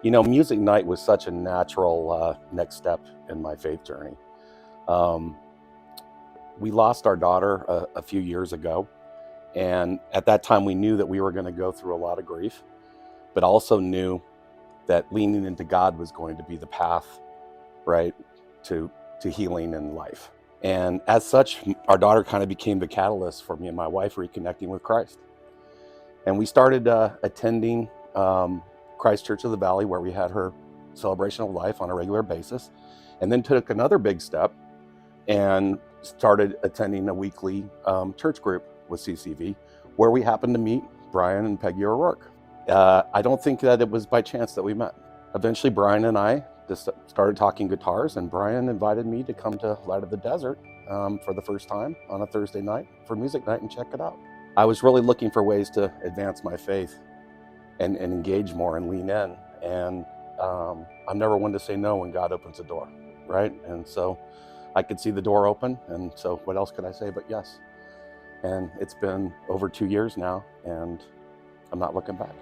You know, music night was such a natural next step in my faith journey. Um, we lost our daughter a few years ago, and at that time we knew that we were going to go through a lot of grief, but also knew that leaning into God was going to be the path, right, to healing and life. And as such, our daughter kind of became the catalyst for me and my wife reconnecting with Christ. And we started attending Christ Church of the Valley, where we had her celebration of life on a regular basis, and then took another big step and started attending a weekly church group with CCV, where we happened to meet Brian and Peggy O'Rourke. I don't think that it was by chance that we met. Eventually, Brian and I just started talking guitars, and Brian invited me to come to Light of the Desert for the first time on a Thursday night for music night and check it out. I was really looking for ways to advance my faith and engage more and lean in. And I'm never one to say no when God opens a door, right? And so I could see the door open, and so what else could I say but yes? And it's been over 2 years now, and I'm not looking back.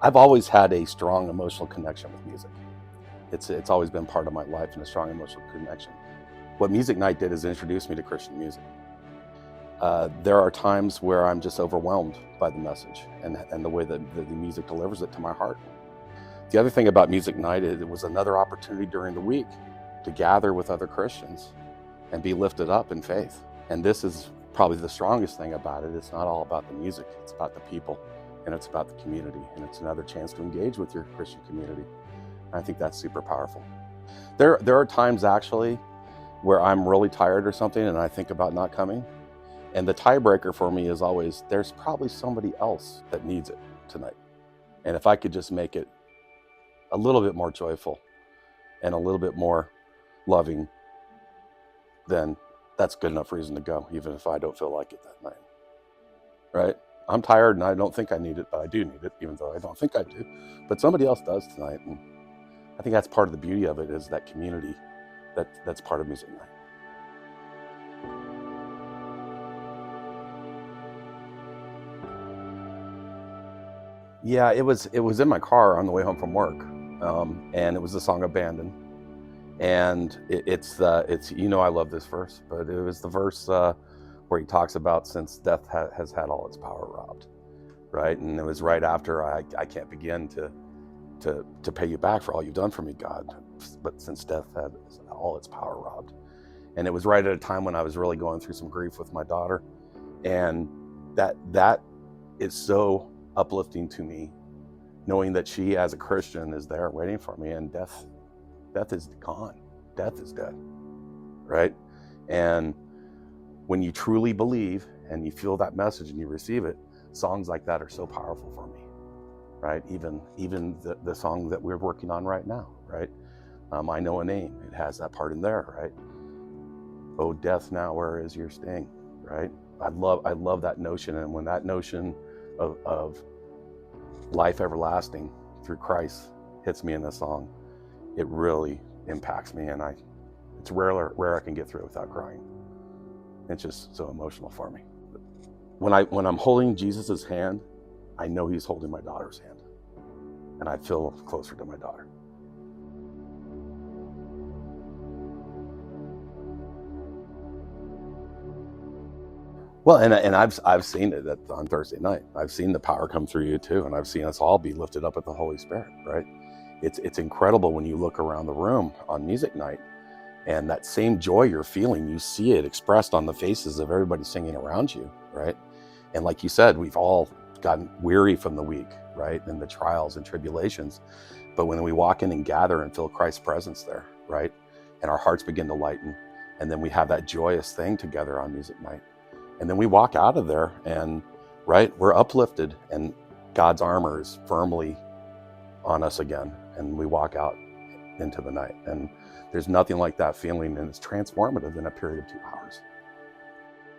I've always had a strong emotional connection with music. It's always been part of my life, and a strong emotional connection. What Music Night did is introduce me to Christian music. There are times where I'm just overwhelmed by the message and the way that the music delivers it to my heart. The other thing about Music Night is it was another opportunity during the week to gather with other Christians and be lifted up in faith. And this is probably the strongest thing about it. It's not all about the music, it's about the people, and it's about the community, and it's another chance to engage with your Christian community. I think that's super powerful. There are times actually where I'm really tired or something and I think about not coming. And the tiebreaker for me is always, there's probably somebody else that needs it tonight. And if I could just make it a little bit more joyful and a little bit more loving, then that's good enough reason to go, even if I don't feel like it that night, right? I'm tired and I don't think I need it, but I do need it, even though I don't think I do. But somebody else does tonight. And I think that's part of the beauty of it, is that community that's part of Music Night. Yeah, it was in my car on the way home from work, and it was the song "Abandon," and it's I love this verse, but it was the verse where he talks about since death has had all its power robbed, right? And it was right after I can't begin to pay you back for all you've done for me, God, but since death had all its power robbed. And it was right at a time when I was really going through some grief with my daughter, and that is so uplifting to me, knowing that she as a Christian is there waiting for me, and death is gone, death is dead, right? And when you truly believe and you feel that message and you receive it, songs like that are so powerful for me, right? Even the song that we're working on right now, right? I Know a Name, it has that part in there, right? Oh death, now where is your sting, right? I love that notion, and when that notion of life everlasting through Christ hits me in the song, it really impacts me, and it's rare I can get through it without crying. It's just so emotional for me. When I'm holding Jesus's hand, I know he's holding my daughter's hand, and I feel closer to my daughter. Well, and I've seen it on Thursday night. I've seen the power come through you too, and I've seen us all be lifted up with the Holy Spirit, right? It's incredible when you look around the room on Music Night, and that same joy you're feeling, you see it expressed on the faces of everybody singing around you, right? And like you said, we've all gotten weary from the week, right? And the trials and tribulations. But when we walk in and gather and feel Christ's presence there, right? And our hearts begin to lighten, and then we have that joyous thing together on Music Night. And then we walk out of there and, right, we're uplifted, and God's armor is firmly on us again. And we walk out into the night. And there's nothing like that feeling, and it's transformative in a period of 2 hours.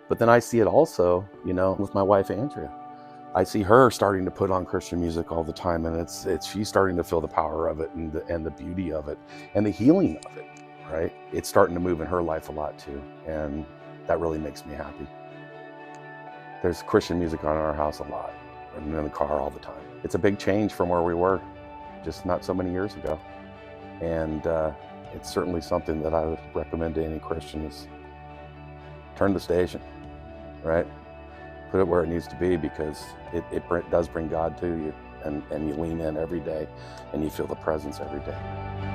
But then I see it also, with my wife, Andrea. I see her starting to put on Christian music all the time, and it's she's starting to feel the power of it and the beauty of it and the healing of it, right? It's starting to move in her life a lot too, and that really makes me happy. There's Christian music on in our house a lot, and in the car all the time. It's a big change from where we were just not so many years ago, and it's certainly something that I would recommend to any Christian is turn the station, right? Put it where it needs to be, because it does bring God to you, and you lean in every day and you feel the presence every day.